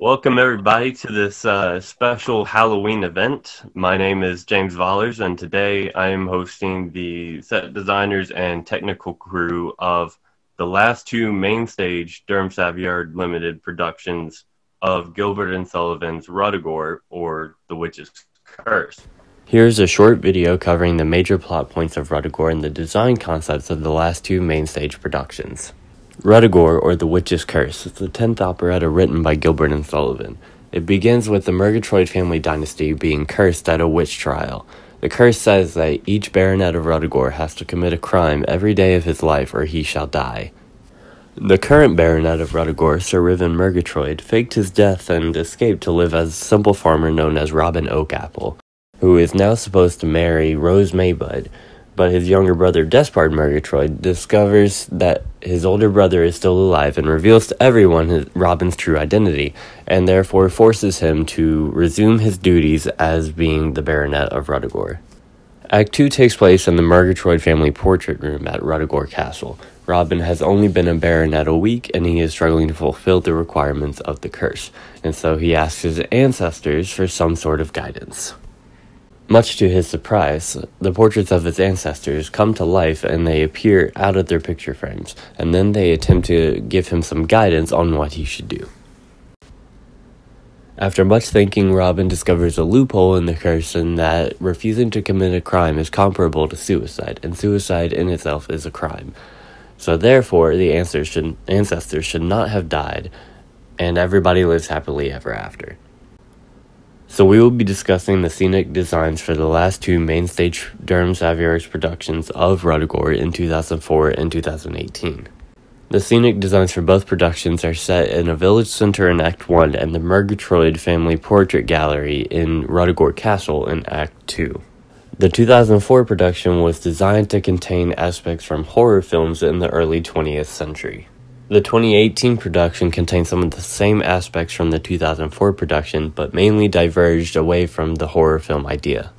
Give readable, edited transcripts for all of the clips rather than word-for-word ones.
Welcome everybody to this special Halloween event. My name is James Vollers, and today I am hosting the set designers and technical crew of the last two mainstage Durham Savoyard Ltd productions of Gilbert and Sullivan's Ruddigore, or The Witch's Curse. Here's a short video covering the major plot points of Ruddigore and the design concepts of the last two mainstage productions. Ruddigore, or The Witch's Curse, is the 10th operetta written by Gilbert and Sullivan. It begins with the Murgatroyd family dynasty being cursed at a witch trial. The curse says that each baronet of Ruddigore has to commit a crime every day of his life or he shall die. The current baronet of Ruddigore, Sir Riven Murgatroyd, faked his death and escaped to live as a simple farmer known as Robin Oakapple, who is now supposed to marry Rose Maybud. But his younger brother, Despard Murgatroyd, discovers that his older brother is still alive and reveals to everyone Robin's true identity, and therefore forces him to resume his duties as being the Baronet of Ruddigore. Act 2 takes place in the Murgatroyd family portrait room at Ruddigore Castle. Robin has only been a baronet a week, and he is struggling to fulfill the requirements of the curse, and so he asks his ancestors for some sort of guidance. Much to his surprise, the portraits of his ancestors come to life and they appear out of their picture frames, and then they attempt to give him some guidance on what he should do. After much thinking, Robin discovers a loophole in the curse in that refusing to commit a crime is comparable to suicide, and suicide in itself is a crime. So therefore, the ancestors should not have died, and everybody lives happily ever after. So we will be discussing the scenic designs for the last two mainstage Durham Savoyards productions of Ruddigore in 2004 and 2018. The scenic designs for both productions are set in a village center in Act 1 and the Murgatroyd family portrait gallery in Ruddigore Castle in Act 2. The 2004 production was designed to contain aspects from horror films in the early 20th century. The 2018 production contains some of the same aspects from the 2004 production, but mainly diverged away from the horror film idea.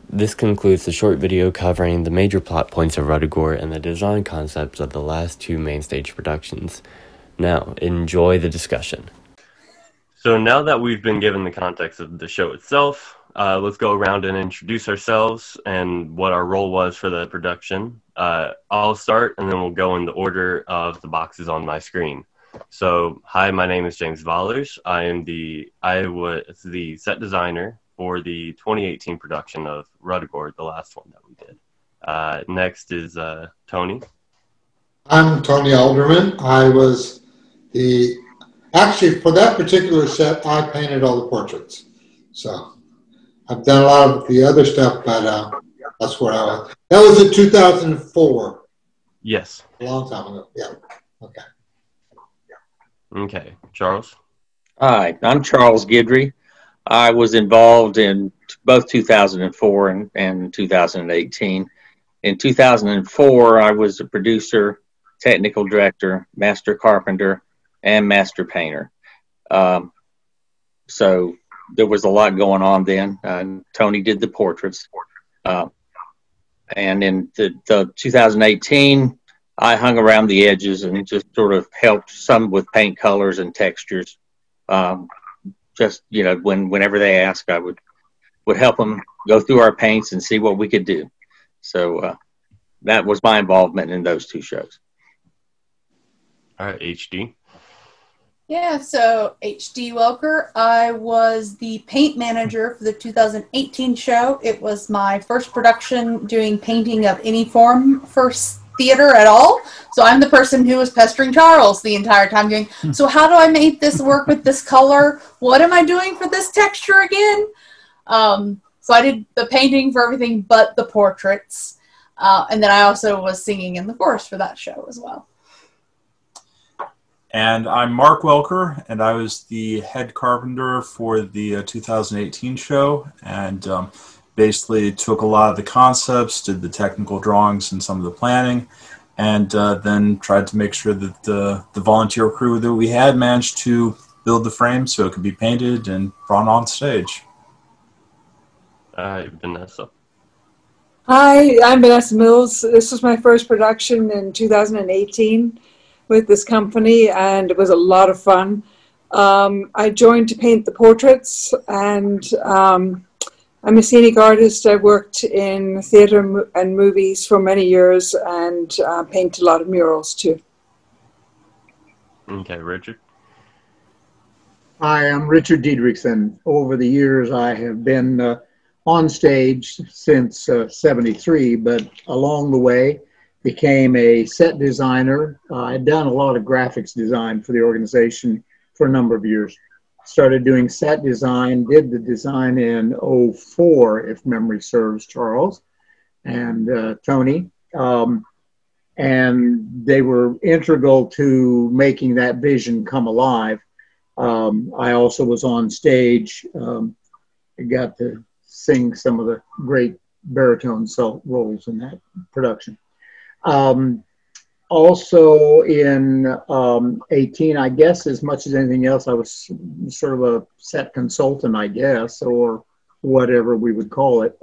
This concludes the short video covering the major plot points of Ruddigore and the design concepts of the last two mainstage productions. Now, enjoy the discussion. So now that we've been given the context of the show itself, let's go around and introduce ourselves and what our role was for the production. I'll start, and then we'll go in the order of the boxes on my screen. So, hi, my name is James Vollers. I was the set designer for the 2018 production of Ruddigore, the last one that we did. Next is Tony. I'm Tony Alderman. I was actually, for that particular set, I painted all the portraits. So, I've done a lot of the other stuff, but that's where I was. That was in 2004. Yes. A long time ago. Yeah. Okay. Okay. Charles? Hi, I'm Charles Guidry. I was involved in both 2004 and 2018. In 2004, I was a producer, technical director, master carpenter, and master painter. So there was a lot going on then. Tony did the portraits. And in the 2018, I hung around the edges and just sort of helped some with paint colors and textures. Just, whenever they asked, I would help them go through our paints and see what we could do. So that was my involvement in those two shows. All right, HD. Yeah, so HD Welker. I was the paint manager for the 2018 show. It was my first production doing painting of any form for theater at all. So I'm the person who was pestering Charles the entire time going, so how do I make this work with this color? What am I doing for this texture again? So I did the painting for everything but the portraits. And then I also was singing in the chorus for that show as well. And I'm Mark Welker, and I was the head carpenter for the 2018 show, and basically took a lot of the concepts, did the technical drawings and some of the planning, and then tried to make sure that the volunteer crew that we had managed to build the frame so it could be painted and brought on stage. Vanessa. Hi, I'm Vanessa Mills. This was my first production in 2018 with this company, and it was a lot of fun. I joined to paint the portraits, and I'm a scenic artist. I worked in theatre and movies for many years, and paint a lot of murals too. Okay, Richard. Hi, I'm Richard Diedrichsen. Over the years, I have been on stage since '73, but along the way, became a set designer. I'd done a lot of graphics design for the organization for a number of years. Started doing set design, did the design in '04, if memory serves, Charles and Tony. And they were integral to making that vision come alive. I also was on stage. I got to sing some of the great baritone roles in that production. Also in 18, I guess, as much as anything else, I was sort of a set consultant, I guess, or whatever we would call it,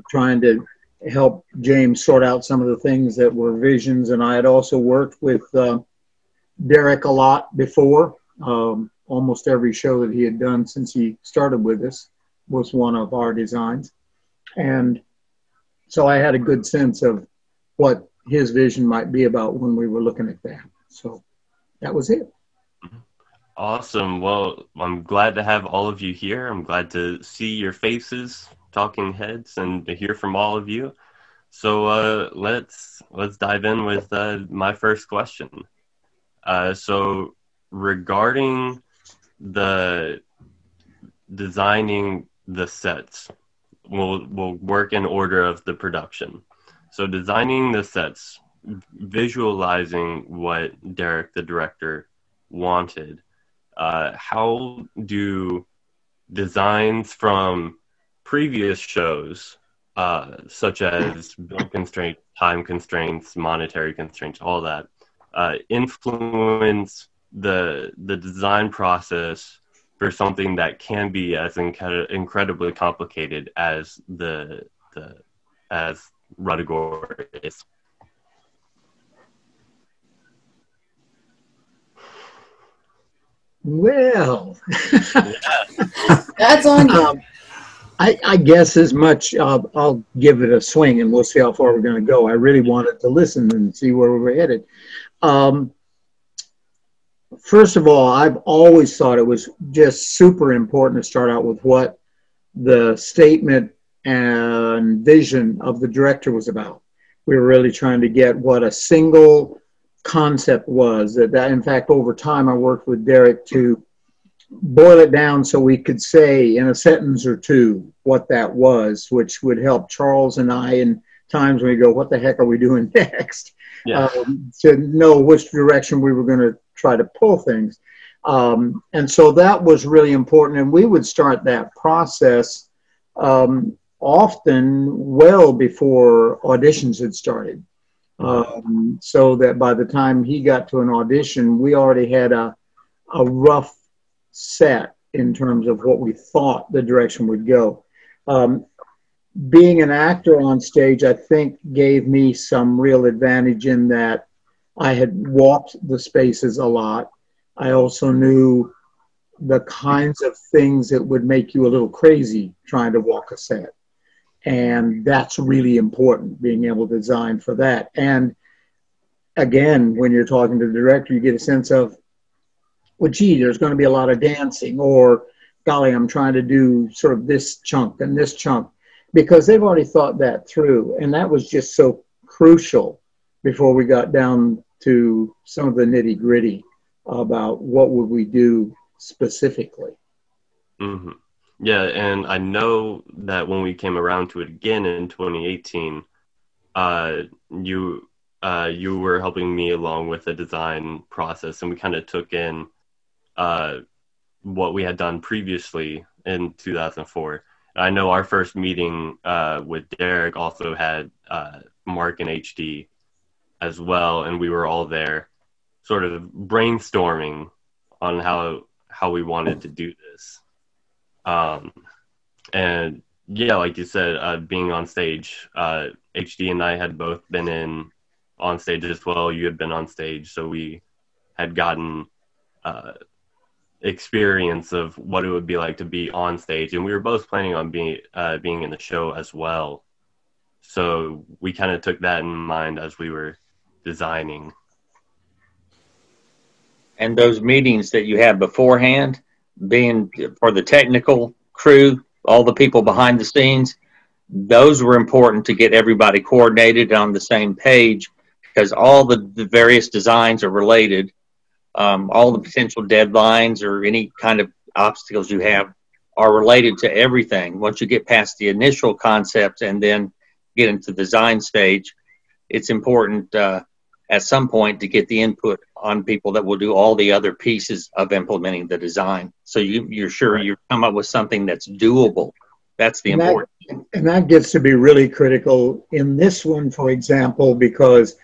trying to help James sort out some of the things that were visions. And I had also worked with Derek a lot before. Almost every show that he had done since he started with us was one of our designs. And so I had a good sense of what his vision might be about when we were looking at that. So that was it. Awesome. Well, I'm glad to have all of you here. I'm glad to see your faces, talking heads, and to hear from all of you. So let's dive in with my first question. So regarding the designing the sets, we'll work in order of the production. So designing the sets, visualizing what Derek, the director, wanted. How do designs from previous shows, such as bill constraints, time constraints, monetary constraints, all that, influence the design process for something that can be as incredibly complicated as as Ruddigore is? Well, That's on you. I guess as much, I'll give it a swing and we'll see how far we're going to go. I really wanted to listen and see where we're headed. First of all, I've always thought it was just super important to start out with what the statement and vision of the director was about. We were really trying to get what a single concept was. That in fact, over time, I worked with Derek to boil it down so we could say in a sentence or two what that was, which would help Charles and I in times when we go, what the heck are we doing next? Yeah. To know which direction we were going to try to pull things. And so that was really important. And we would start that process often well before auditions had started. So that by the time he got to an audition, we already had a rough set in terms of what we thought the direction would go. Being an actor on stage, I think, gave me some real advantage in that I had walked the spaces a lot. I also knew the kinds of things that would make you a little crazy trying to walk a set. And that's really important, being able to design for that. And again, when you're talking to the director, you get a sense of, well, gee, there's going to be a lot of dancing, or golly, I'm trying to do sort of this chunk and this chunk, because they've already thought that through. And that was just so crucial before we got down to some of the nitty gritty about what would we do specifically. Mm-hmm. Yeah, and I know that when we came around to it again in 2018, you were helping me along with the design process, and we kind of took in what we had done previously in 2004. I know our first meeting with Derek also had Mark and HD as well, and we were all there sort of brainstorming on how we wanted to do this. And yeah, like you said, being on stage, HD and I had both been on stage as well. You had been on stage, so we had gotten experience of what it would be like to be on stage, and we were both planning on being in the show as well. So we kind of took that in mind as we were designing. And those meetings that you have beforehand, being for the technical crew, all the people behind the scenes, those were important to get everybody coordinated on the same page, because all the various designs are related. All the potential deadlines or any kind of obstacles you have are related to everything. Once you get past the initial concepts and then get into the design stage, it's important at some point to get the input on people that will do all the other pieces of implementing the design. So you're sure you come up with something that's doable. That's the important thing. And that gets to be really critical in this one, for example, because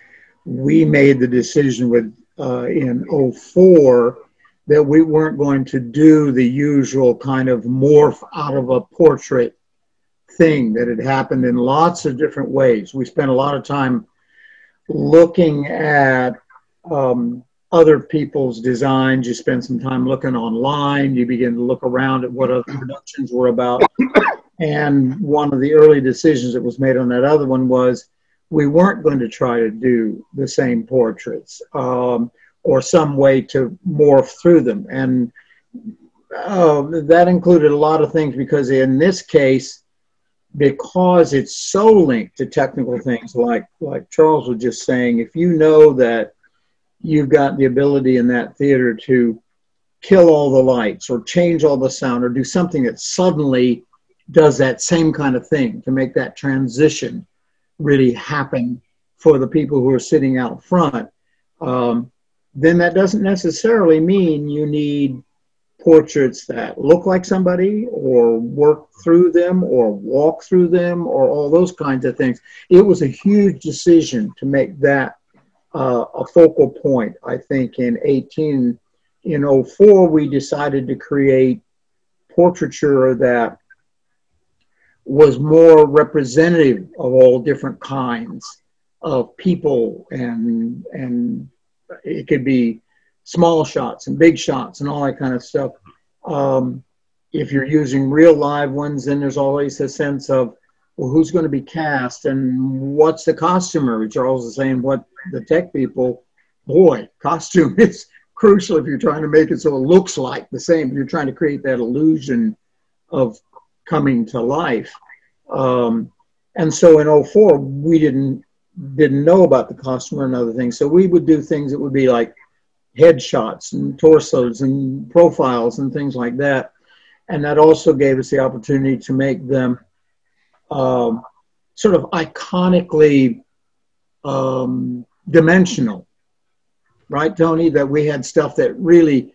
we made the decision with in 04 that we weren't going to do the usual kind of morph out of a portrait thing that had happened in lots of different ways. We spent a lot of time looking at other people's designs. You spend some time looking online. You begin to look around at what other productions were about. And one of the early decisions that was made on that other one was we weren't going to try to do the same portraits or some way to morph through them. And that included a lot of things, because in this case, because it's so linked to technical things, like Charles was just saying, if you know that you've got the ability in that theater to kill all the lights or change all the sound or do something that suddenly does that same kind of thing to make that transition really happen for the people who are sitting out front, then that doesn't necessarily mean you need portraits that look like somebody or work through them or walk through them or all those kinds of things. It was a huge decision to make that a focal point. I think in 04, we decided to create portraiture that was more representative of all different kinds of people, and it could be small shots and big shots and all that kind of stuff. If you're using real live ones, then there's always a sense of, well, who's going to be cast and what's the costumer? Charles is saying, what the tech people, boy, costume is crucial if you're trying to make it so it looks like the same. You're trying to create that illusion of coming to life. And so in 04, we didn't know about the costumer and other things. So we would do things that would be like headshots and torsos and profiles and things like that. And that also gave us the opportunity to make them sort of iconically dimensional, right, Tony? That we had stuff that really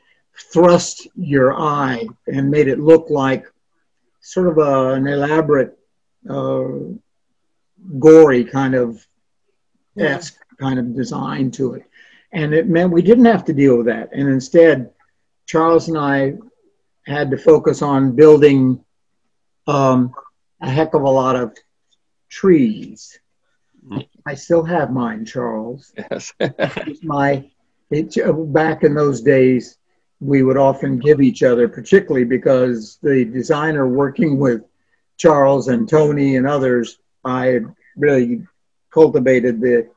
thrust your eye and made it look like sort of an elaborate, gory kind of esque kind of design to it. And it meant we didn't have to deal with that. And instead, Charles and I had to focus on building a heck of a lot of trees. I still have mine, Charles. Yes. Back in those days, we would often give each other, particularly because the designer working with Charles and Tony and others, I had really cultivated the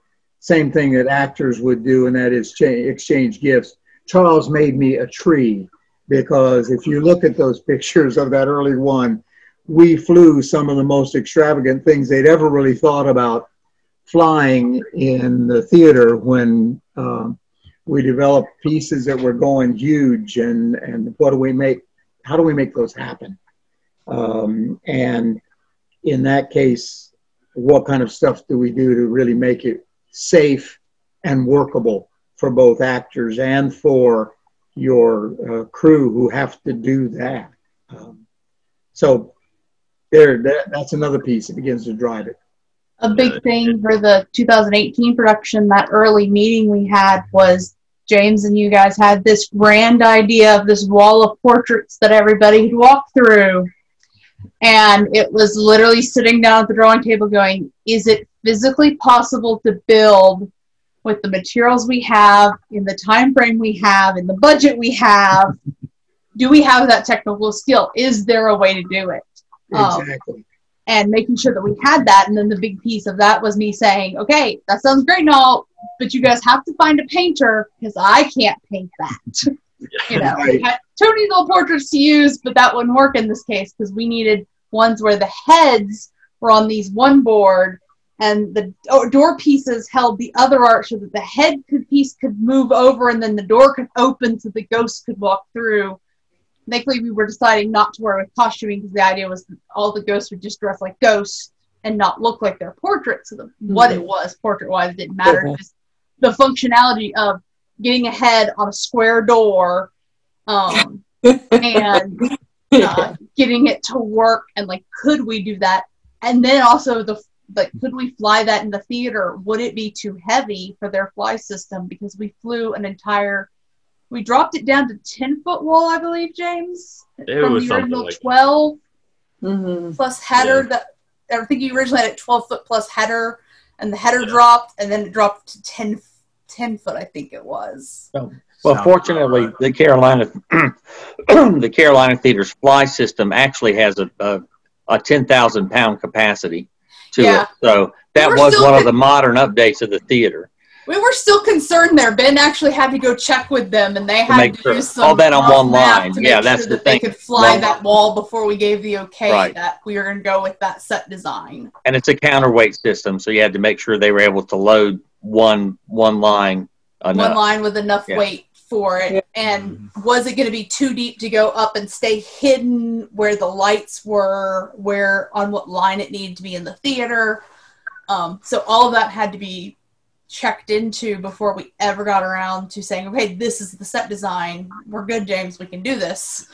same thing that actors would do, and that is exchange gifts. Charles made me a tree, because if you look at those pictures of that early one, we flew some of the most extravagant things they'd ever really thought about flying in the theater when we developed pieces that were going huge, and what do we make? How do we make those happen? And in that case, what kind of stuff do we do to really make it safe and workable for both actors and for your crew who have to do that? So that's another piece that begins to drive it. A big thing for the 2018 production, that early meeting we had, was James and you guys had this grand idea of this wall of portraits that everybody would walk through. And it was literally sitting down at the drawing table going, is it physically possible to build with the materials we have, in the time frame we have, in the budget we have? do we have that technical skill? Is there a way to do it? Exactly. And making sure that we had that. And then the big piece of that was me saying, okay, that sounds great and all, but you guys have to find a painter because I can't paint that. You know, we had Tony's old portraits to use, but that wouldn't work in this case because we needed ones where the heads were on these one board and the door pieces held the other art so that the piece could move over and then the door could open so the ghost could walk through. Thankfully, we were deciding not to wear with costuming because the idea was that all the ghosts would just dress like ghosts and not look like their portraits. So what it was, portrait-wise, didn't matter. Just the functionality of getting a head on a square door and getting it to work and, like, could we do that? And then also, could we fly that in the theater? Would it be too heavy for their fly system? Because we flew we dropped it down to 10-foot wall, I believe, James. It from was the original like 12 plus header. I think you originally had it 12-foot plus header, and the header dropped, and then it dropped to 10 foot, I think it was. Well, fortunately, the Carolina Theater's fly system actually has a 10,000-pound capacity to it. So that was one of the modern updates of the theater. We were still concerned there. Ben actually had to go check with them, and they had to use some all that on one line. Yeah, that's the thing. They could fly that wall before we gave the okay that we were going to go with that set design. And it's a counterweight system, so you had to make sure they were able to load one line. One line with enough weight for it. And was it going to be too deep to go up and stay hidden where the lights were, on what line it needed to be in the theater? So all of that had to be checked into before we ever got around to saying, okay, this is the set design. We're good, James. We can do this.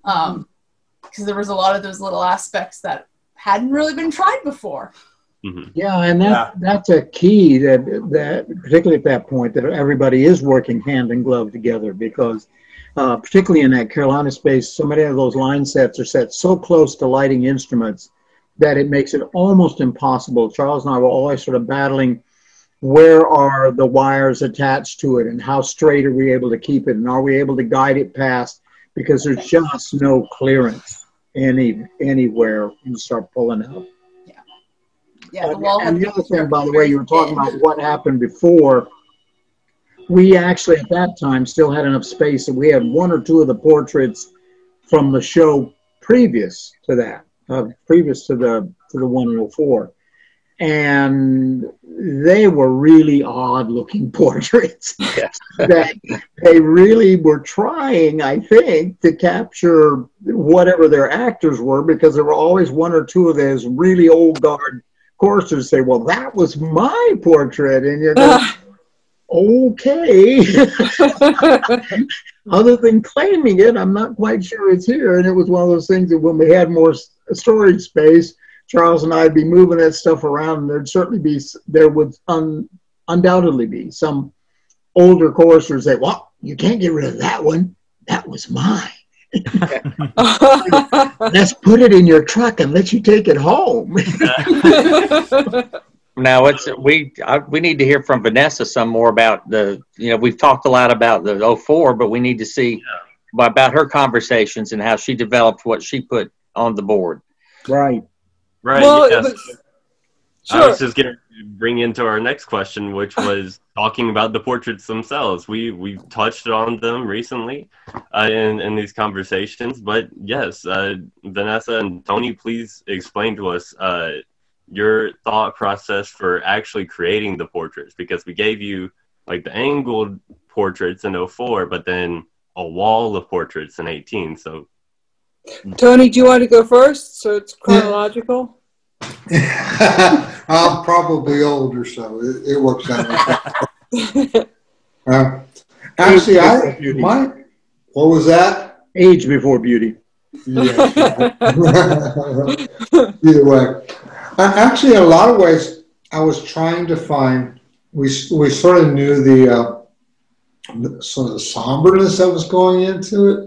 Because there was a lot of those little aspects that hadn't really been tried before. Yeah, and that's a key that particularly at that point that everybody is working hand in glove together because particularly in that Carolina space, so many of those line sets are set so close to lighting instruments that it makes it almost impossible. Charles and I were always sort of battling where are the wires attached to it and how straight are we able to keep it and are we able to guide it past because there's just no clearance anywhere when you start pulling out. Yeah, and the other thing, by the way, you were talking about what happened before. We actually, at that time, still had enough space that we had one or two of the portraits from the show previous to that, previous to the 104. And they were really odd-looking portraits. Yes. That they really were trying, I think, to capture whatever their actors were because there were always one or two of those really old guard coursers say, well, that was my portrait. And you're going, okay. Other than claiming it, I'm not quite sure it's here. And it was one of those things that when we had more storage space, Charles and I'd be moving that stuff around, and there would undoubtedly be some older coursers say, well, you can't get rid of that one. That was mine. Let's put it in your truck and let you take it home. Now we need to hear from Vanessa some more about we've talked a lot about the 04, but we need to see about her conversations and how she developed what she put on the board. Right. Well, yes. Sure. I was just going to bring into our next question, which was talking about the portraits themselves. We touched on them recently in these conversations, but yes, Vanessa and Tony, please explain to us your thought process for actually creating the portraits, because we gave you like the angled portraits in 04, but then a wall of portraits in 18. So, Tony, do you want to go first so it's chronological? I'm probably older, so it works out like that. Actually, what was that? Age before beauty. Yeah. Either way. Actually, in a lot of ways, I was trying to find, we sort of knew the sort of the somberness that was going into it,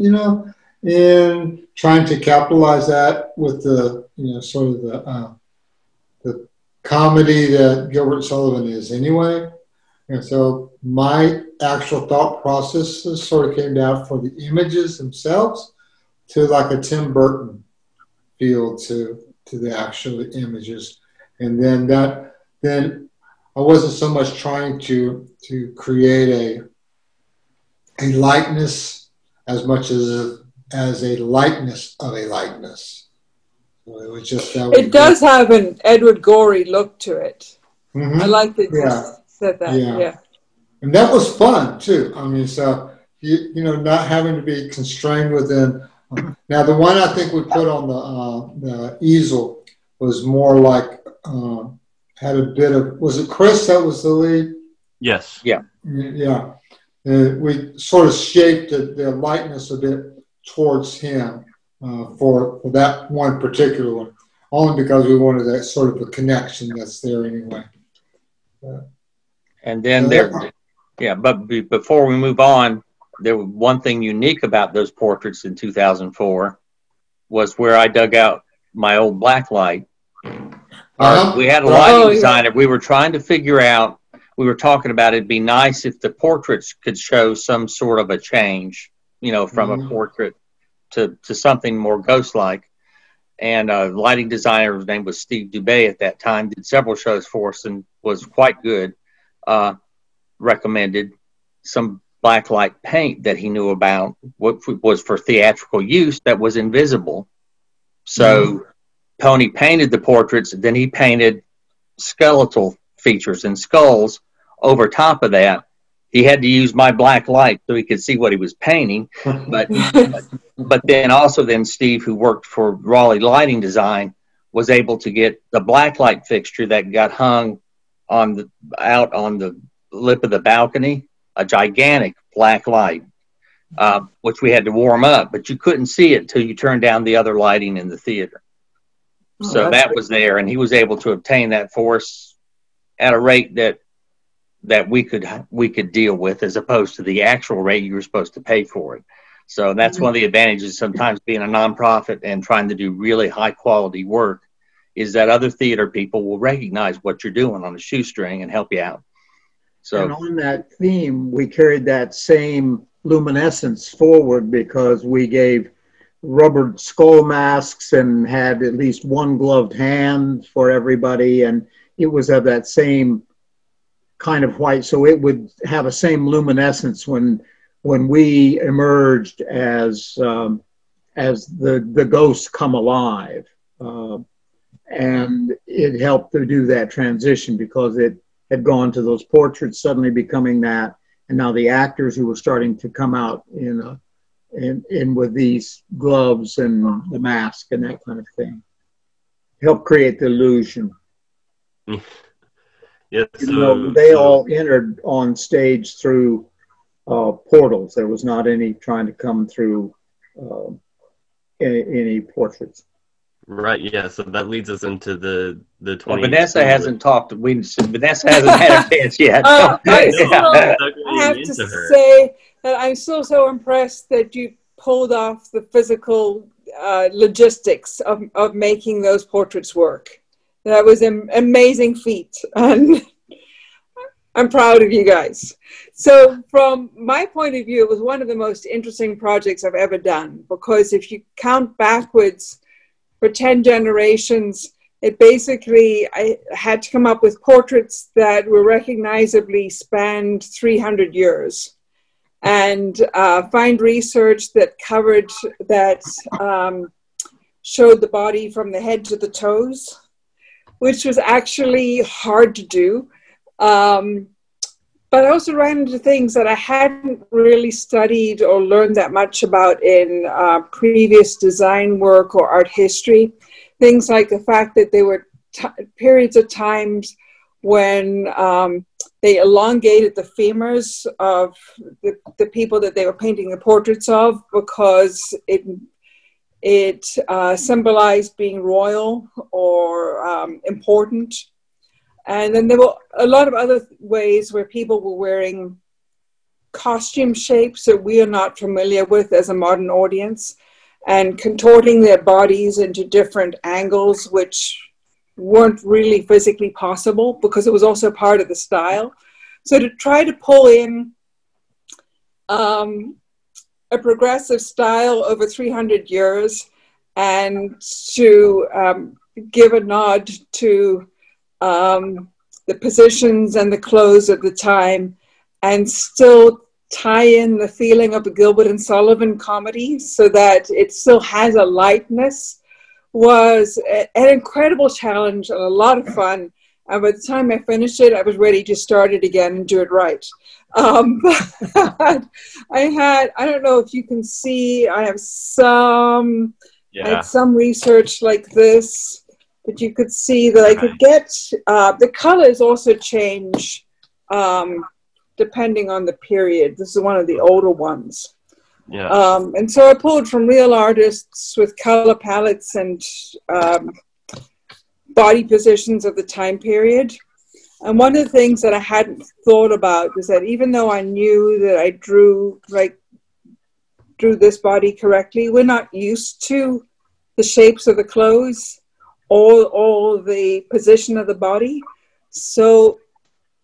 and trying to capitalize that with the, sort of the comedy that Gilbert Sullivan is anyway. And so my actual thought process sort of came down for the images themselves to like a Tim Burton feel to the actual images. And then I wasn't so much trying to create a likeness as much as a likeness of a likeness. So it was just that. It does have an Edward Gorey look to it. Mm-hmm. I like that Yeah. you said that. Yeah. And that was fun too. I mean, so you know, not having to be constrained within. Now, the one I think we put on the easel was more like had a bit of. Was it Chris that was the lead? Yes. Yeah. Yeah. We sort of shaped the likeness a bit towards him for that one particular one, only because we wanted that sort of a connection that's there anyway. And then but before we move on, there was one thing unique about those portraits in 2004 was where I dug out my old black light. We had a lighting designer. We were trying to figure out, we were talking about it'd be nice if the portraits could show some sort of a change, you know, from a portrait to something more ghost-like. And a lighting designer, his name was Steve Dubé at that time, did several shows for us and was quite good. Recommended some blacklight paint that he knew about, what was for theatrical use, that was invisible. So Tony painted the portraits, then he painted skeletal features and skulls over top of that. He had to use my black light so he could see what he was painting. But then Steve, who worked for Raleigh Lighting Design, was able to get the black light fixture that got hung out on the lip of the balcony, a gigantic black light, which we had to warm up, but you couldn't see it till you turned down the other lighting in the theater. So that was there, and he was able to obtain that for us at a rate that we could deal with, as opposed to the actual rate you were supposed to pay for it. So that's one of the advantages sometimes being a nonprofit and trying to do really high quality work, is that other theater people will recognize what you're doing on a shoestring and help you out. So, and on that theme, we carried that same luminescence forward because we gave rubber skull masks and had at least one gloved hand for everybody, and it was of that same kind of white, so it would have a same luminescence when we emerged as the ghosts come alive, and it helped to do that transition because it had gone to those portraits suddenly becoming that, and now the actors who were starting to come out in with these gloves and the mask and that kind of thing helped create the illusion. Yes, they all entered on stage through portals. There was not any trying to come through any portraits. Right. Yeah. So that leads us into the 20. Well, Vanessa hasn't talked. Vanessa hasn't had a chance yet. I have to say that I'm so impressed that you pulled off the physical logistics of making those portraits work. That was an amazing feat, and I'm proud of you guys. So from my point of view, it was one of the most interesting projects I've ever done, because if you count backwards for 10 generations, it basically, I had to come up with portraits that were recognizably spanned 300 years, and find research that covered, that showed the body from the head to the toes, which was actually hard to do. But I also ran into things that I hadn't really studied or learned that much about in previous design work or art history. Things like the fact that there were periods of times when they elongated the femurs of the people that they were painting the portraits of, because it symbolized being royal or important. And then there were a lot of other ways where people were wearing costume shapes that we are not familiar with as a modern audience, and contorting their bodies into different angles, which weren't really physically possible because it was also part of the style. So to try to pull in a progressive style over 300 years and to give a nod to the positions and the clothes at the time and still tie in the feeling of the Gilbert and Sullivan comedy so that it still has a lightness was an incredible challenge and a lot of fun. And by the time I finished it, I was ready to start it again and do it right. But I don't know if you can see, I have some, I had some research like this, but you could see that I could get, the colors also change depending on the period. This is one of the older ones. Yeah. And so I pulled from real artists with color palettes and body positions of the time period. And one of the things that I hadn't thought about was that even though I knew that I drew this body correctly, we're not used to the shapes of the clothes or the position of the body. So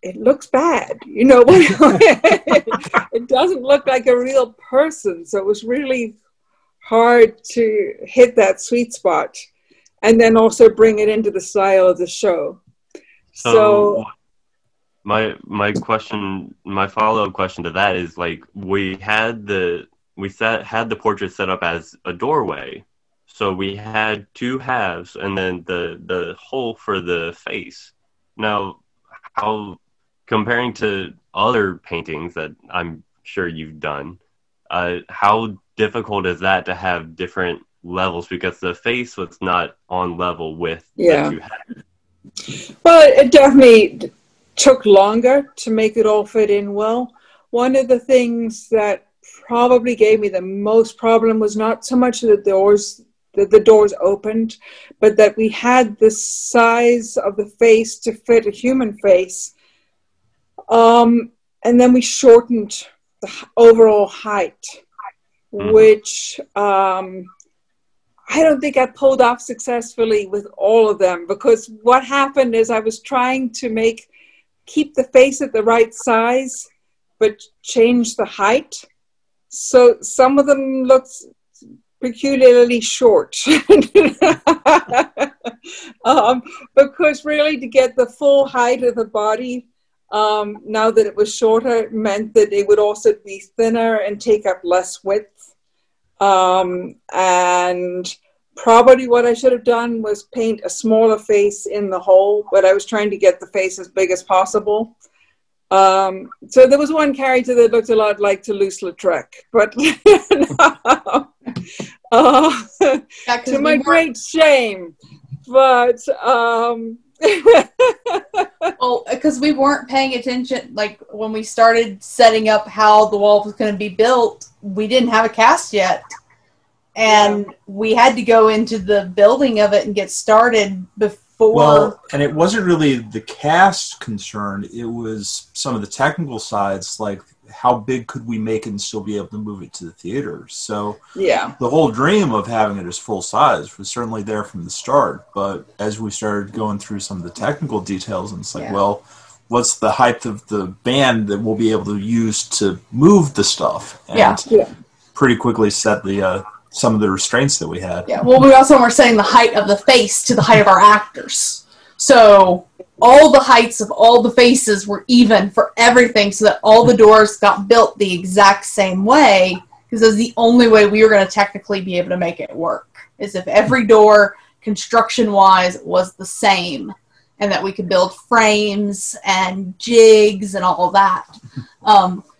it looks bad, you know. It doesn't look like a real person. So it was really hard to hit that sweet spot and then also bring it into the style of the show. So my follow-up question to that is, like, we had the portrait set up as a doorway. So we had two halves and then the hole for the face. Now, how, comparing to other paintings that I'm sure you've done, how difficult is that to have different levels, because the face was not on level with the two halves? Well, it definitely took longer to make it all fit in well. One of the things that probably gave me the most problem was not so much that the doors opened, but that we had the size of the face to fit a human face. And then we shortened the overall height, which I don't think I pulled off successfully with all of them, because what happened is I was trying to keep the face at the right size, but change the height. So some of them looked peculiarly short. Because really to get the full height of the body, now that it was shorter, meant that it would also be thinner and take up less width. And probably what I should have done was paint a smaller face in the hole, but I was trying to get the face as big as possible. So there was one character that looked a lot like Toulouse-Lautrec, but to my great shame. But well, because we weren't paying attention, like when we started setting up how the wall was going to be built, we didn't have a cast yet. And we had to go into the building of it and get started before. Well, and it wasn't really the cast concern. It was some of the technical sides, like how big could we make it and still be able to move it to the theater. So the whole dream of having it as full size was certainly there from the start. But as we started going through some of the technical details, and it's like, well, what's the height of the band that we'll be able to use to move the stuff? And pretty quickly set the some of the restraints that we had. Yeah, well, we also were setting the height of the face to the height of our actors. So all the heights of all the faces were even for everything, so that all the doors got built the exact same way, because it was the only way we were going to technically be able to make it work, is if every door, construction-wise, was the same, and that we could build frames and jigs and all that.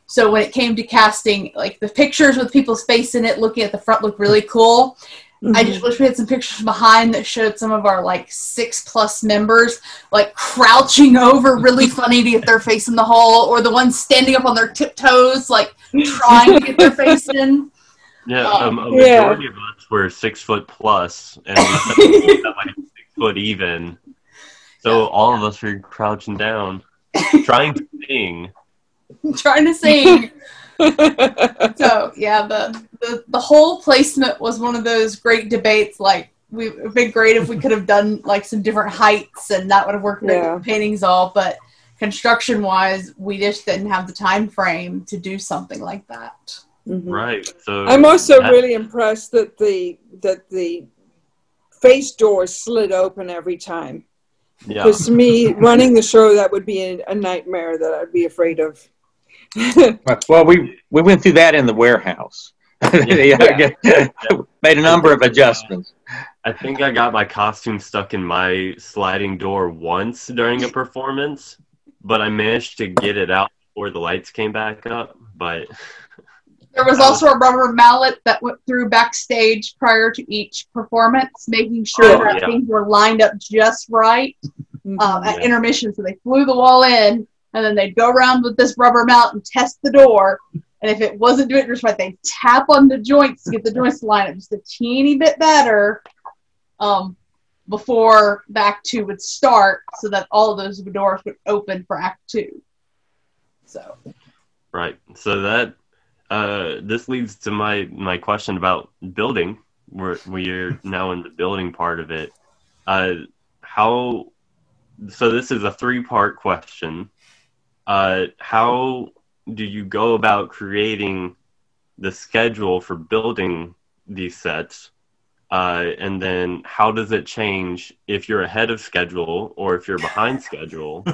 So when it came to casting, like the pictures with people's face in it, looking at the front looked really cool. I just wish we had some pictures behind that showed some of our like 6+ members like crouching over, really funny, to get their face in the hole, or the ones standing up on their tiptoes, like trying to get their face in. Yeah, a majority of us were 6'+", and we like 6 foot even. So all of us were crouching down, trying to sing. Trying to sing. So yeah, the whole placement was one of those great debates. Like, it'd been great if we could have done like some different heights, and that would have worked great with the paintings all. But construction wise, we just didn't have the time frame to do something like that. Right. So I'm also really impressed that the face doors slid open every time. Yeah. Because to me, running the show, that would be a nightmare that I'd be afraid of. Well, we went through that in the warehouse. Made a number of adjustments. I think I got my costume stuck in my sliding door once during a performance, but I managed to get it out before the lights came back up. But there was also a rubber mallet that went through backstage prior to each performance, making sure that things were lined up just right at intermission. So they flew the wall in, and then they'd go around with this rubber mallet and test the door. And if it wasn't doing it just right, they'd tap on the joints to get the joints to line up just a teeny bit better before the Act 2 would start, so that all of those doors would open for Act 2. So. Right. So that this leads to my question about building. We're now in the building part of it. So this is a 3-part question. How do you go about creating the schedule for building these sets? And then how does it change if you're ahead of schedule or if you're behind schedule?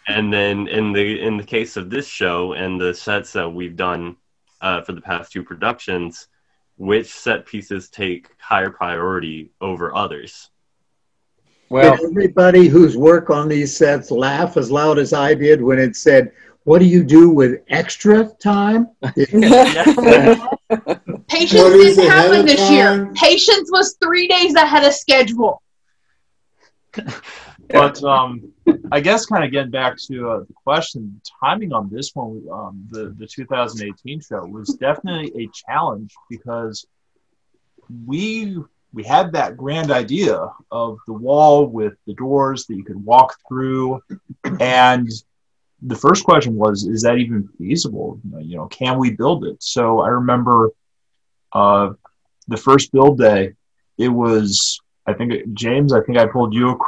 And then in the case of this show and the sets that we've done for the past 2 productions, which set pieces take higher priority over others? Well, did everybody whose work on these sets laugh as loud as I did when it said, "What do you do with extra time?" Patience didn't happen this year. Patience was 3 days ahead of schedule. But I guess kind of getting back to the question, timing on this one, the 2018 show was definitely a challenge because we had that grand idea of the wall with the doors that you could walk through, and the first question was, is that even feasible? You know, can we build it? So I remember the first build day, it was, I think, James, I pulled you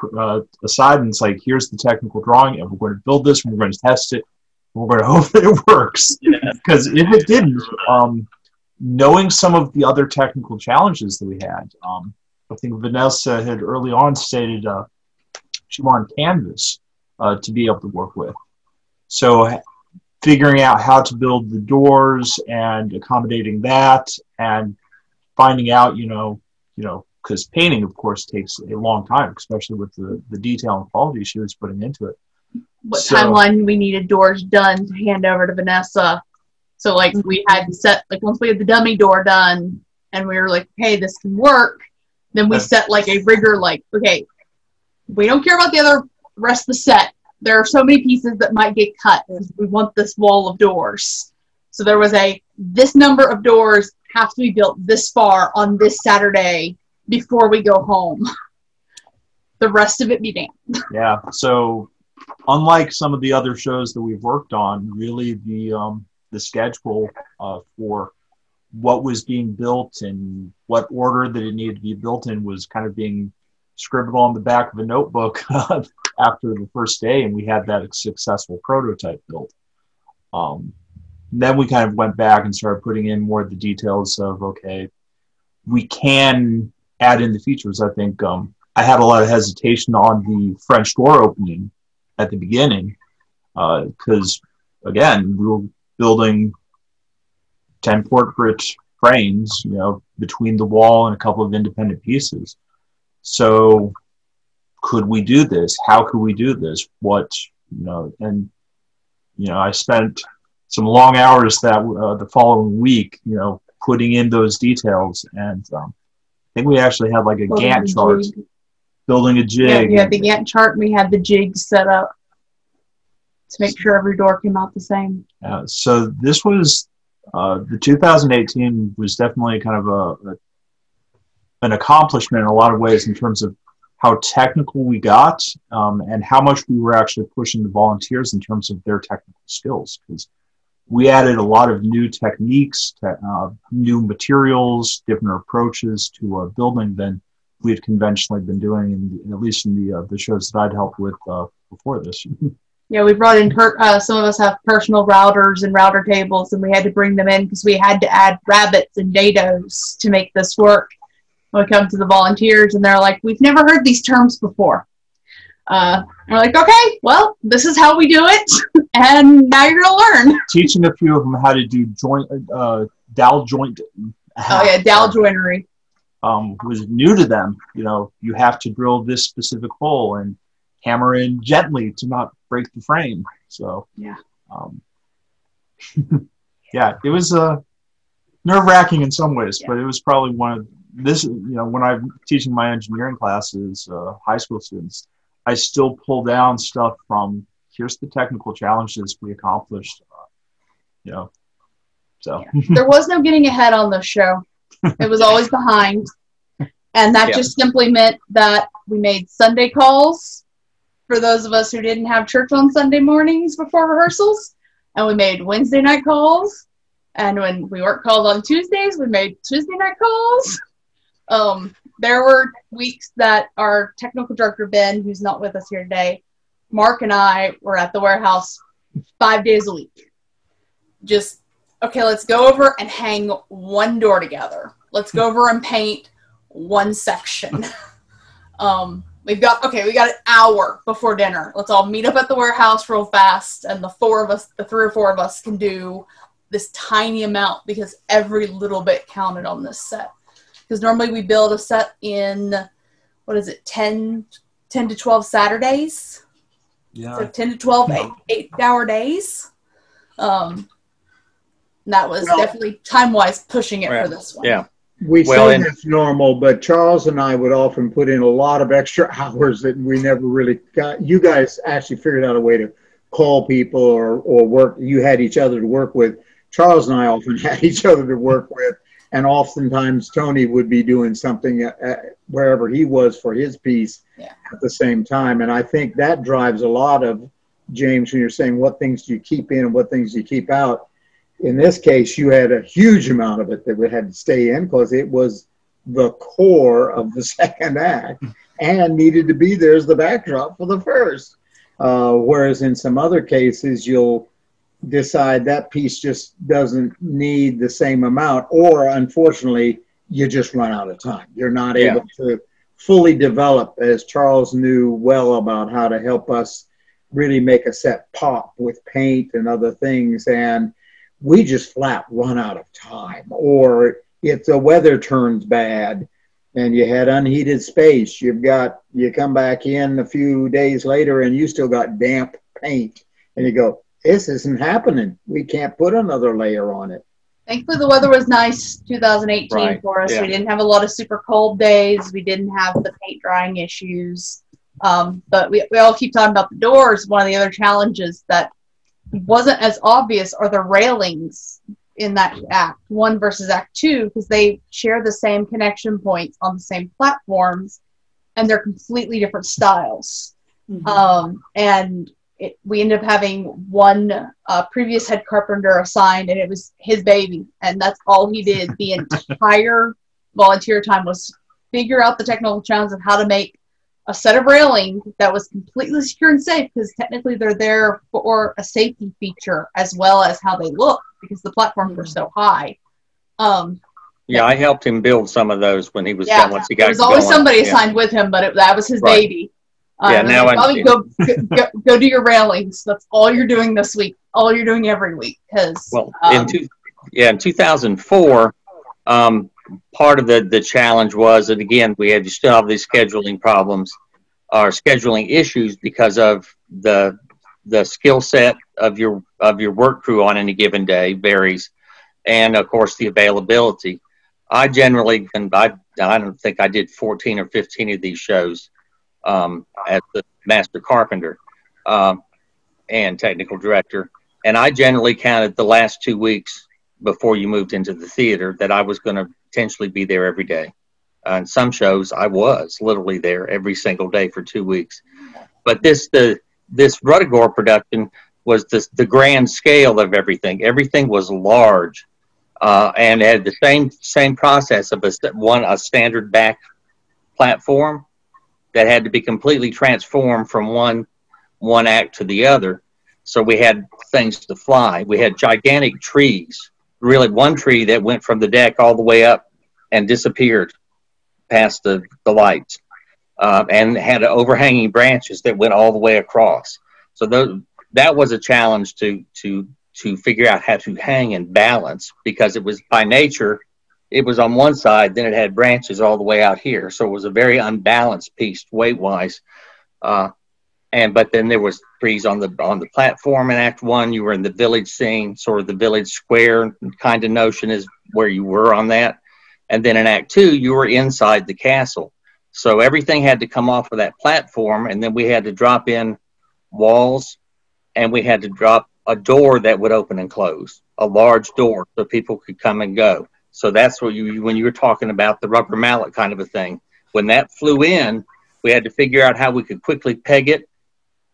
aside and it's like, here's the technical drawing and we're going to build this and we're going to test it. And we're going to hope that it works. Because if it didn't, knowing some of the other technical challenges that we had, I think Vanessa had early on stated she wanted canvas to be able to work with. So figuring out how to build the doors and accommodating that and finding out, because painting, of course, takes a long time, especially with the detail and quality she was putting into it. What timeline we needed doors done to hand over to Vanessa. So, we had set, once we had the dummy door done and we were like, hey, this can work, then we set, a rigor, okay, we don't care about the other rest of the set. There are so many pieces that might get cut. We want this wall of doors. So there was this number of doors have to be built this far on this Saturday before we go home. The rest of it be damned. Yeah. So unlike some of the other shows that we've worked on, really the schedule for what was being built and what order that it needed to be built in was kind of being scribbled on the back of a notebook after the first day, and we had that successful prototype built. Then we kind of went back and started putting in more of the details of, okay, we can add in the features. I think I had a lot of hesitation on the French door opening at the beginning because, again, we were building 10 portrait frames, between the wall and a couple of independent pieces. So could we do this? How could we do this? I spent some long hours the following week, putting in those details. And I think we actually had a Gantt chart, building a jig. Yeah, we had the Gantt chart and we had the jigs set up to make sure every door came out the same. So this was, the 2018 was definitely kind of an accomplishment in a lot of ways in terms of how technical we got and how much we were actually pushing the volunteers in terms of their technical skills, because we added a lot of new techniques, new materials, different approaches to building than we had conventionally been doing, at least in the shows that I'd helped with before this. Yeah, we brought in, some of us have personal routers and router tables, and we had to bring them in because we had to add rabbits and dados to make this work. When we come to the volunteers, and they're like, we've never heard these terms before. And we're like, okay, well, this is how we do it, and now you're going to learn. Teaching a few of them how to do dowel joint. Oh, yeah, dowel joinery. Was new to them. You know, you have to drill this specific hole and hammer in gently to not break the frame. So yeah, yeah, it was nerve-wracking in some ways, but it was probably one of this. You know, when I'm teaching my engineering classes, high school students, I still pull down stuff from here's the technical challenges we accomplished. You know, so there was no getting ahead on this show. It was always behind, and that just simply meant that we made Sunday calls for those of us who didn't have church on Sunday mornings before rehearsals, and we made Wednesday night calls, and when we weren't called on Tuesdays, we made Tuesday night calls. There were weeks that our technical director, Ben, who's not with us here today, Mark and I were at the warehouse 5 days a week. Just, okay, let's go over and hang one door together. Let's go over and paint one section. We got an hour before dinner. Let's all meet up at the warehouse real fast, and the 3 or 4 of us can do this tiny amount because every little bit counted on this set. Because normally we build a set in, 10 to 12 Saturdays? Yeah. So 10 to 12 8-hour days. That was definitely time-wise pushing it for this one. Yeah. We say that's normal, but Charles and I would often put in a lot of extra hours that we never really got. You guys actually figured out a way to call people or work. You had each other to work with. Charles and I often had each other to work with, and oftentimes Tony would be doing something wherever he was for his piece at the same time. And I think that drives a lot of, James, when you're saying what things do you keep in and what things do you keep out. In this case, you had a huge amount of it that would have to stay in because it was the core of the second act and needed to be there as the backdrop for the first. Whereas in some other cases, you'll decide that piece just doesn't need the same amount, or unfortunately, you just run out of time. You're not able to fully develop, as Charles knew well about how to help us really make a set pop with paint and other things. And we just flat run out of time, or if the weather turns bad and you had unheated space, you come back in a few days later and you still got damp paint, and you go, this isn't happening. We can't put another layer on it. Thankfully, the weather was nice 2018 for us. Yeah. We didn't have a lot of super cold days. We didn't have the paint drying issues. But we all keep talking about the doors. One of the other challenges that wasn't as obvious are the railings in that Act 1 versus Act 2, because they share the same connection points on the same platforms, and they're completely different styles. And we ended up having one previous head carpenter assigned, and it was his baby, and that's all he did the entire volunteer time was figure out the technical challenge of how to make a set of railing that was completely secure and safe, because technically they're there for a safety feature as well as how they look, because the platforms were so high. Yeah, I helped him build some of those when he was done. Once he got going. There was always somebody assigned with him, but that was his baby. Now probably go do your railings. That's all you're doing this week. All you're doing every week. Because in 2004, part of the challenge was that, again, you still have these scheduling problems or scheduling issues because of the skill set of your work crew on any given day varies, and of course the availability. I generally, and I don't think I did 14 or 15 of these shows as the master carpenter and technical director, and I generally counted the last 2 weeks before you moved into the theater that I was going to potentially be there every day. On some shows, I was literally there every single day for 2 weeks. But this Ruddigore production was the grand scale of everything. Everything was large and had the same process of a standard back platform that had to be completely transformed from one one act to the other. So we had things to fly. We had gigantic trees, really one tree that went from the deck all the way up and disappeared past the lights, and had overhanging branches that went all the way across. So that was a challenge to figure out how to hang and balance, because it was by nature, it was on one side, then it had branches all the way out here. So it was a very unbalanced piece weight wise. But then there was trees on the platform in Act One. You were in the village scene, sort of the village square kind of notion is where you were on that. And then in Act Two, you were inside the castle. So everything had to come off of that platform, and then we had to drop in walls, and we had to drop a door that would open and close, a large door, so people could come and go. So that's what when you were talking about the rubber mallet kind of a thing. When that flew in, we had to figure out how we could quickly peg it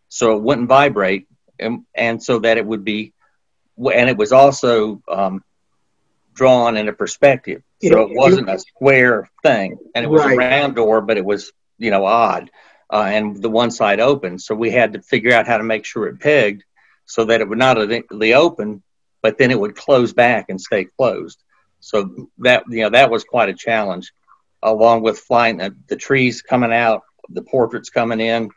so it wouldn't vibrate, and so that it would be, and it was also drawn in a perspective. So it wasn't a square thing, and it was a round door, but it was, odd, and the one side open. So we had to figure out how to make sure it pegged so that it would not only open, but then it would close back and stay closed. So that was quite a challenge, along with flying the trees coming out, the portraits coming in,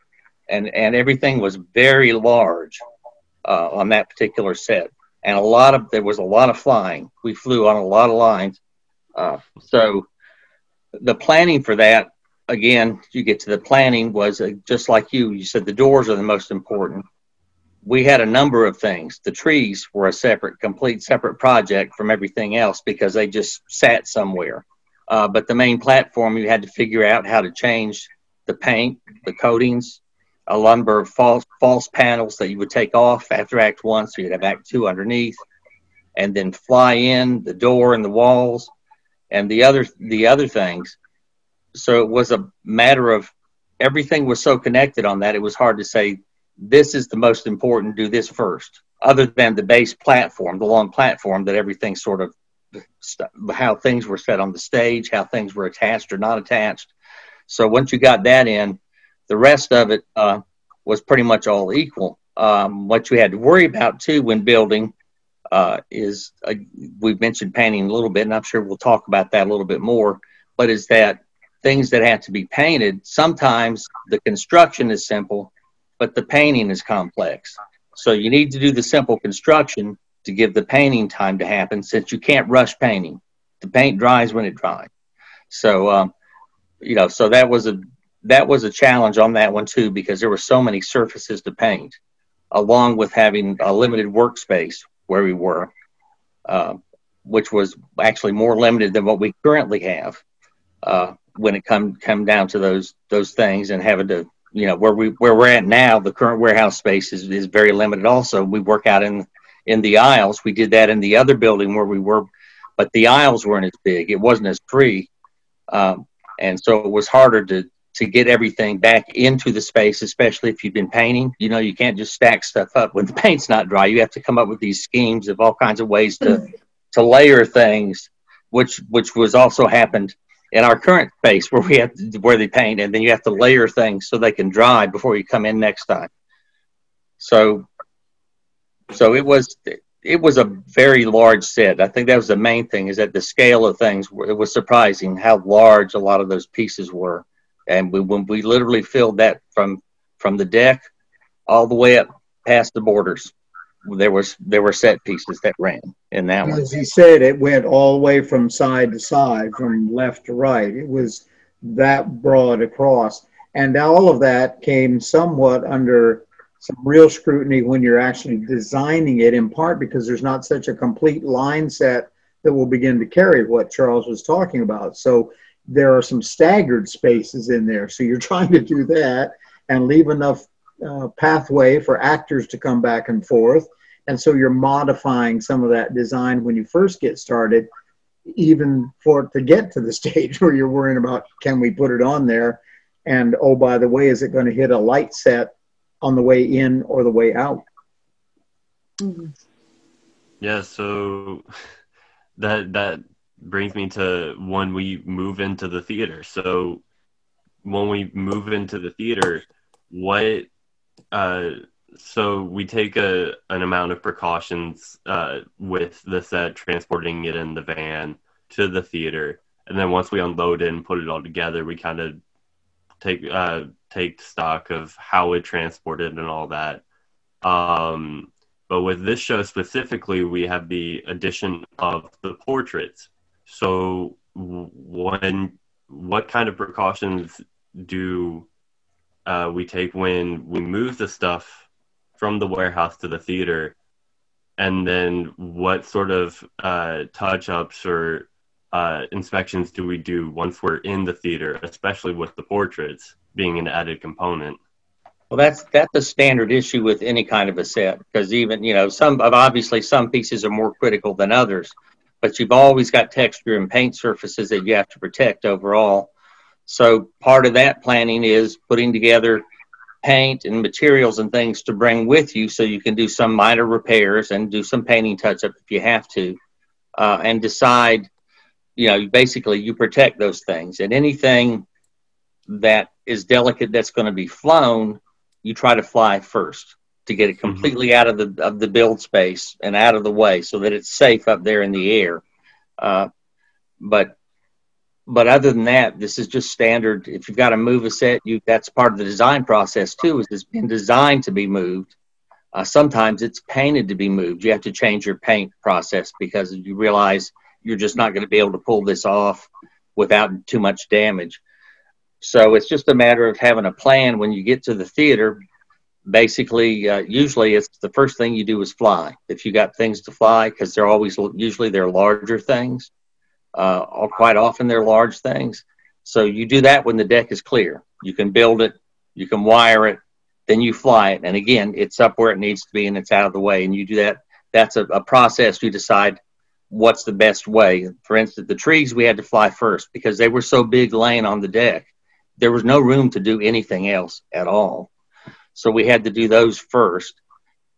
and everything was very large on that particular set. And there was a lot of flying. We flew on a lot of lines. So the planning for that, again, you get to the planning was just like you said, the doors are the most important. We had a number of things. The trees were a complete separate project from everything else because they just sat somewhere. But the main platform, you had to figure out how to change the paint, the coatings, a number of false panels that you would take off after Act One, so you'd have Act Two underneath, and then fly in the door and the walls and the other things. So it was a matter of everything was so connected on that, it was hard to say, this is the most important, do this first, other than the base platform, the long platform, that everything sort of, how things were set on the stage, how things were attached or not attached. So once you got that in, the rest of it was pretty much all equal. What you had to worry about too when building is, we've mentioned painting a little bit, and I'm sure we'll talk about that a little bit more, but is that things that have to be painted, sometimes the construction is simple, but the painting is complex. So you need to do the simple construction to give the painting time to happen, since you can't rush painting. The paint dries when it dries. So, so that was a challenge on that one too, because there were so many surfaces to paint, along with having a limited workspace where we were, which was actually more limited than what we currently have when it come down to those things, and having to, where we're at now, the current warehouse space is very limited also. We work out in the aisles. We did that in the other building where we were, but the aisles weren't as big. It wasn't as free. And so it was harder to get everything back into the space, especially if you've been painting. You can't just stack stuff up when the paint's not dry. You have to come up with these schemes of all kinds of ways to layer things, which was also happened in our current space where they paint, and then you have to layer things so they can dry before you come in next time. So it was a very large set. I think that was the main thing, is that the scale of things, it was surprising how large a lot of those pieces were. And when we literally filled that from the deck all the way up past the borders, there were set pieces that ran in that one. As he said, it went all the way from side to side, from left to right. It was that broad across. And all of that came somewhat under some real scrutiny when you're actually designing it, in part because there's not such a complete line set that will begin to carry what Charles was talking about. So there are some staggered spaces in there. So you're trying to do that and leave enough pathway for actors to come back and forth. And so you're modifying some of that design when you first get started, even for it to get to the stage where you're worrying about, can we put it on there? And, oh, by the way, is it going to hit a light set on the way in or the way out? Mm-hmm. Yeah, so that brings me to when we move into the theater. So when we move into the theater, what So we take an amount of precautions with the set, transporting it in the van to the theater, and then once we unload it and put it all together, we kind of take stock of how it transported and all that. But with this show specifically, we have the addition of the portraits. So what kind of precautions do we take when we move the stuff from the warehouse to the theater? And then what sort of touch-ups or inspections do we do once we're in the theater, especially with the portraits being an added component? Well, that's a standard issue with any kind of a set, because even, obviously some pieces are more critical than others, but you've always got texture and paint surfaces that you have to protect overall. So part of that planning is putting together paint and materials and things to bring with you so you can do some minor repairs and do some painting touch-up if you have to, and decide, basically you protect those things. And anything that is delicate that's going to be flown, you try to fly first to get it completely out of the build space and out of the way so that it's safe up there in the air. But other than that, this is just standard. If you've got to move a set, that's part of the design process too, is it's been designed to be moved. Sometimes it's painted to be moved. You have to change your paint process because you realize you're just not going to be able to pull this off without too much damage. So it's just a matter of having a plan when you get to the theater. Basically, usually it's the first thing you do is fly. If you got things to fly, because usually they're larger things. Or quite often they're large things. So you do that when the deck is clear. You can build it, you can wire it, then you fly it. And again, it's up where it needs to be and it's out of the way. And you do that. That's a process. You decide what's the best way. For instance, the trees we had to fly first because they were so big laying on the deck. There was no room to do anything else at all. So we had to do those first.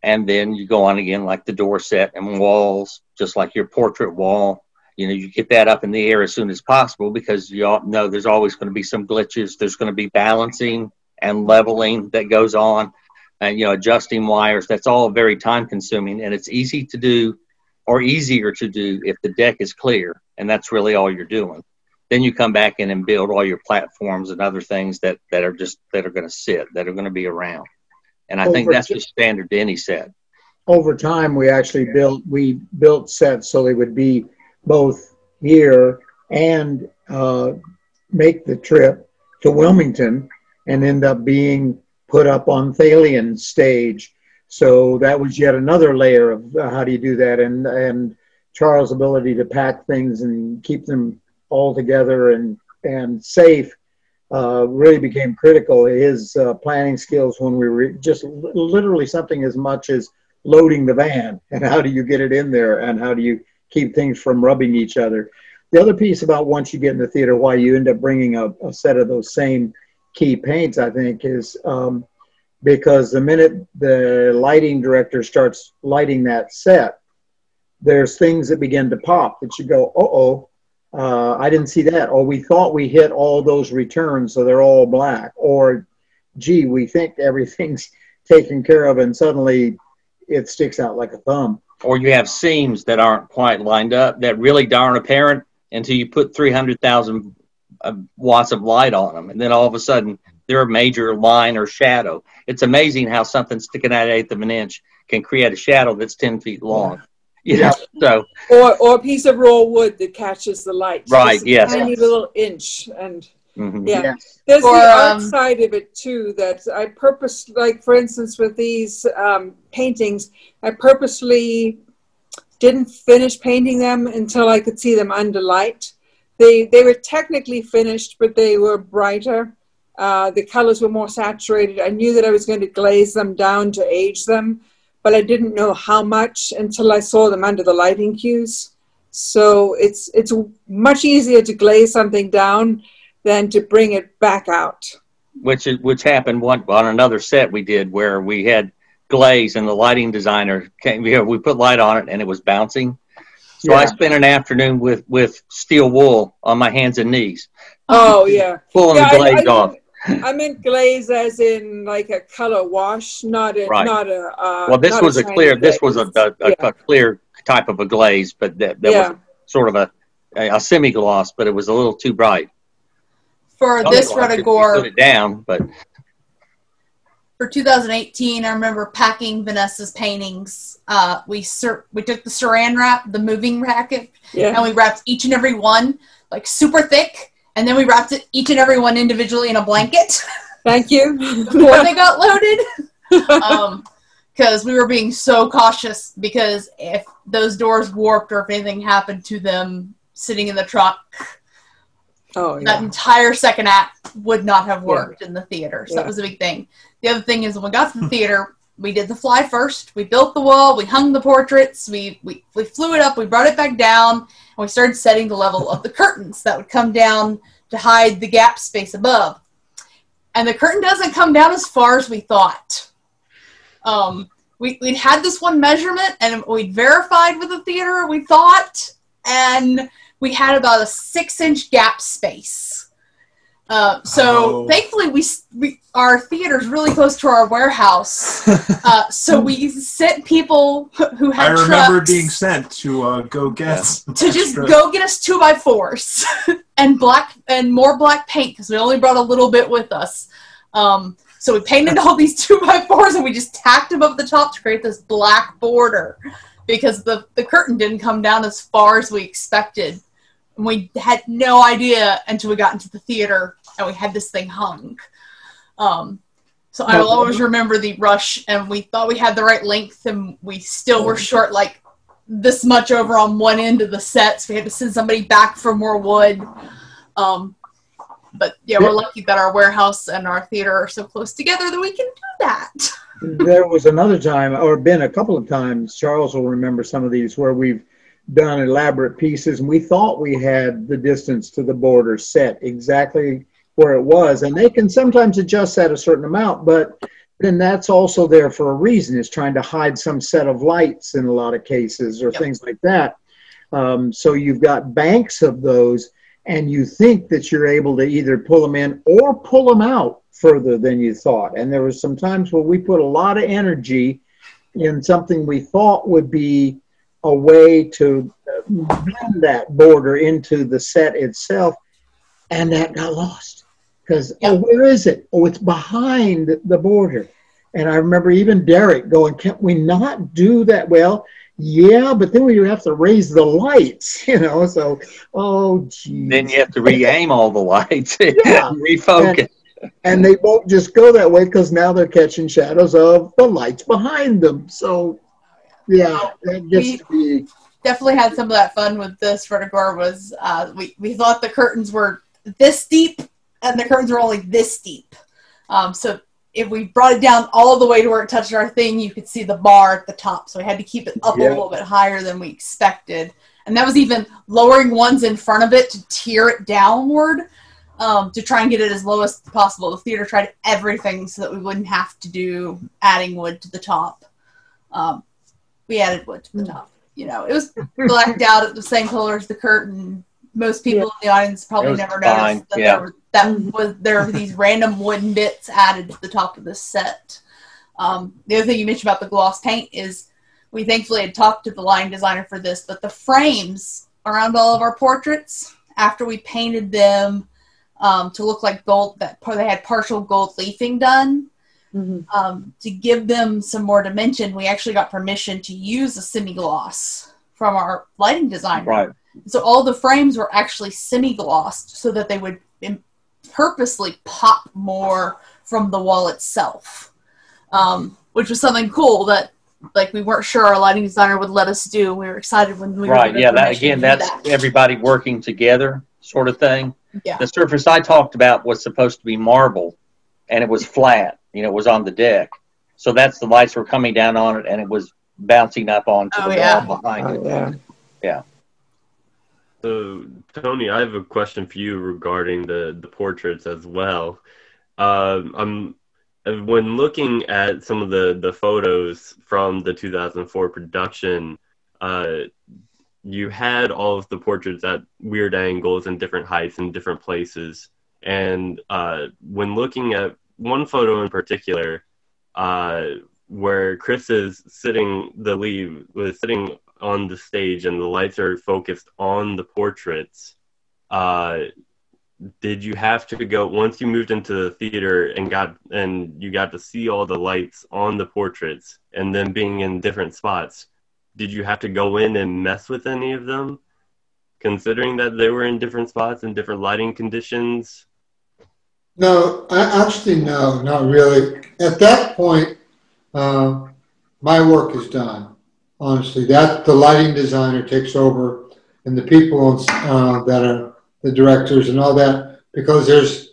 And then you go on again, like the door set and walls, just like your portrait wall. You get that up in the air as soon as possible because you all know there's always going to be some glitches. There's going to be balancing and leveling that goes on and, adjusting wires. That's all very time consuming, and it's easy to do or easier to do if the deck is clear. And that's really all you're doing. Then you come back in and build all your platforms and other things that are going to sit, that are going to be around. And I think that's just standard to any set. Over time, we actually built sets so they would be both here and make the trip to Wilmington and end up being put up on Thalian stage. So that was yet another layer of how do you do that. And Charles' ability to pack things and keep them all together and safe really became critical. His planning skills when we were just literally something as much as loading the van and how do you get it in there and how do you keep things from rubbing each other. The other piece about once you get in the theater, why you end up bringing a set of those same key paints, I think, is because the minute the lighting director starts lighting that set, there's things that begin to pop that you go, I didn't see that. Or we thought we hit all those returns, so they're all black. Or, gee, we think everything's taken care of, and suddenly it sticks out like a thumb. Or you have seams that aren't quite lined up that really aren't apparent until you put 300,000 watts of light on them. And then all of a sudden, they're a major line or shadow. It's amazing how something sticking out 1/8 of an inch can create a shadow that's 10 feet long. Yeah. So, or a piece of raw wood that catches the light. Right, just a yes. tiny little inch. And yeah. Yes. There's the art side of it too, that I purposely, like for instance with these paintings, I purposely didn't finish painting them until I could see them under light. They were technically finished, but they were brighter. The colors were more saturated. I knew that I was going to glaze them down to age them, but I didn't know how much until I saw them under the lighting cues. So it's much easier to glaze something down than to bring it back out. Which happened on another set we did where we had glaze and the lighting designer came here. We put light on it and it was bouncing. So I spent an afternoon with steel wool on my hands and knees. Oh yeah, Pulling the glaze off. I meant glaze as in like a color wash, not a Right. not a. Well, this not was a shiny clear. This was glaze. a clear type of a glaze, but that was sort of a semi gloss, but it was a little too bright. For this Ruddigore, put it down, but for 2018, I remember packing Vanessa's paintings. We took the Saran wrap, the moving racket, and we wrapped each and every one like super thick, and then we wrapped each and every one individually in a blanket. Thank you. Before they got loaded. Because we were being so cautious, because if those doors warped or if anything happened to them sitting in the truck, that entire second act would not have worked in the theater. So that was a big thing. The other thing is, when we got to the theater, we did the fly first. We built the wall. We hung the portraits. We flew it up. We brought it back down. And we started setting the level of the curtains that would come down to hide the gap space above. And the curtain doesn't come down as far as we thought. We'd had this one measurement, and we'd verified with the theater, we thought, and we had about a 6-inch gap space. Thankfully, our theater's really close to our warehouse. So we sent people who had trucks. I remember being sent to go get to just go get us 2x4s and more black paint, because we only brought a little bit with us. So we painted all these 2x4s, and we just tacked them up the top to create this black border, because the curtain didn't come down as far as we expected. And we had no idea until we got into the theater and we had this thing hung. So I will always remember the rush, and we thought we had the right length, and we still were short like this much over on one end of the set, so we had to send somebody back for more wood. But yeah, we're lucky that our warehouse and our theater are so close together that we can do that. There was another time, or been a couple of times, Charles will remember some of these, where we've done elaborate pieces and we thought we had the distance to the border set exactly where it was. And they can sometimes adjust that a certain amount, but then that's also there for a reason. It's trying to hide some set of lights in a lot of cases, or things like that. So you've got banks of those, and you think that you're able to either pull them in or pull them out further than you thought. And there was some times where we put a lot of energy in something we thought would be a way to blend that border into the set itself, and that got lost. Because, where is it? Oh, it's behind the border. And I remember even Derek going, can't we not do that? Well, yeah, but then we have to raise the lights, so, oh, geez. Then you have to re-aim all the lights, refocus. And they won't just go that way, because now they're catching shadows of the lights behind them. So, yeah, that gets to be... Definitely had some of that fun with this Ruddigore. Was we thought the curtains were this deep, and the curtains were only this deep. So if we brought it down all the way to where it touched our thing, you could see the bar at the top. So we had to keep it up a little bit higher than we expected. And that was even lowering ones in front of it to tear it downward, to try and get it as low as possible. The theater tried everything so that we wouldn't have to do adding wood to the top. We added wood to the top. It was blacked out at the same color as the curtain. Most people in the audience probably never noticed that there were these random wooden bits added to the top of this set. The other thing you mentioned about the gloss paint is we thankfully had talked to the line designer for this, but the frames around all of our portraits, after we painted them to look like gold, they had partial gold leafing done. To give them some more dimension, we actually got permission to use a semi-gloss from our lighting designer. Right. So all the frames were actually semi-glossed so that they would purposely pop more from the wall itself, which was something cool that we weren't sure our lighting designer would let us do. We were excited when we were given permission to do that. Everybody working together sort of thing. Yeah. The surface I talked about was supposed to be marble, and it was flat. It was on the deck. So that's the lights were coming down on it, and it was bouncing up onto the wall behind it. Yeah. So, Tony, I have a question for you regarding the portraits as well. When looking at some of the photos from the 2004 production, you had all of the portraits at weird angles and different heights and different places. And when looking at one photo in particular, where Chris is sitting, the lead was sitting on the stage and the lights are focused on the portraits, did you have to go, once you moved into the theater and you got to see all the lights on the portraits and then being in different spots, did you have to go in and mess with any of them, considering that they were in different spots and different lighting conditions? No, no, not really. At that point, my work is done. Honestly, that the lighting designer takes over, and the people that are the directors and all that, because there's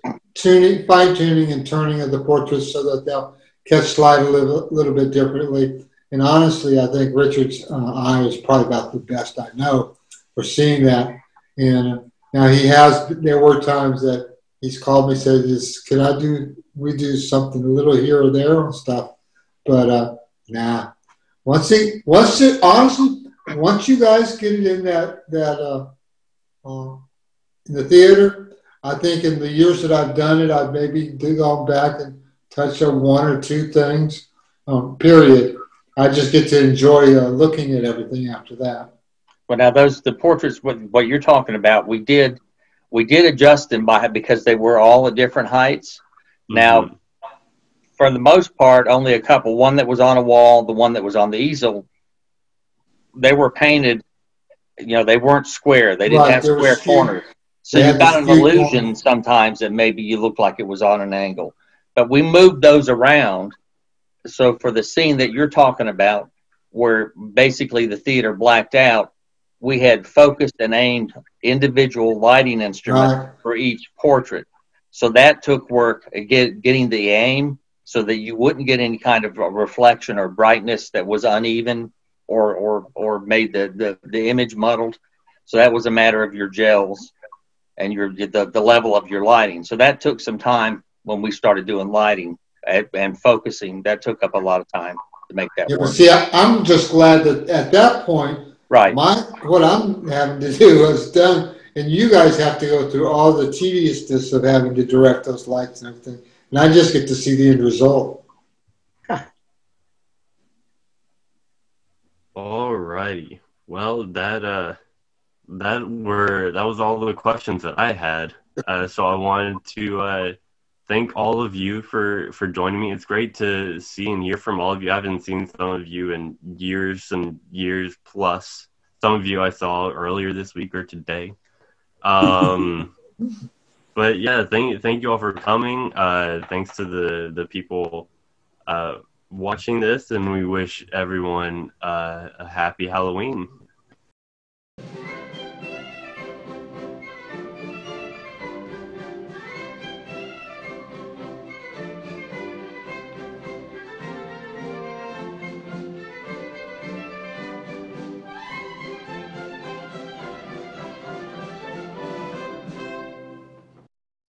fine tuning and turning of the portraits so that they'll catch light a little bit differently. And honestly, I think Richard's eye is probably about the best I know for seeing that. And now there were times that he's called me and said, we do something a little here or there and stuff. But nah. Once you guys get it in in the theater, I think in the years that I've done it, I've maybe gone back and touched up one or two things. Period. I just get to enjoy looking at everything after that. Well, now the portraits, what you're talking about, we did adjust them because they were all at different heights. Mm-hmm. Now, for the most part, only a couple. One that was on a wall, the one that was on the easel, they were painted. They weren't square. They didn't have square corners. So you got an illusion sometimes that maybe you looked like it was on an angle. But we moved those around. So for the scene that you're talking about, where basically the theater blacked out, we had focused and aimed individual lighting instruments for each portrait. So that took work, getting the aim so that you wouldn't get any kind of reflection or brightness that was uneven or made the image muddled. So that was a matter of your gels and the level of your lighting. So that took some time when we started doing lighting and focusing. That took up a lot of time to make that work. But see, I'm just glad that at that point, right, what I'm having to do is done, and you guys have to go through all the tediousness of having to direct those lights and everything, and I just get to see the end result. All righty. Well, that was all the questions that I had. So I wanted to thank all of you for joining me. It's great to see and hear from all of you. I haven't seen some of you in years and years plus. Some of you I saw earlier this week or today. But yeah, thank you all for coming. Thanks to the people watching this, and we wish everyone a happy Halloween.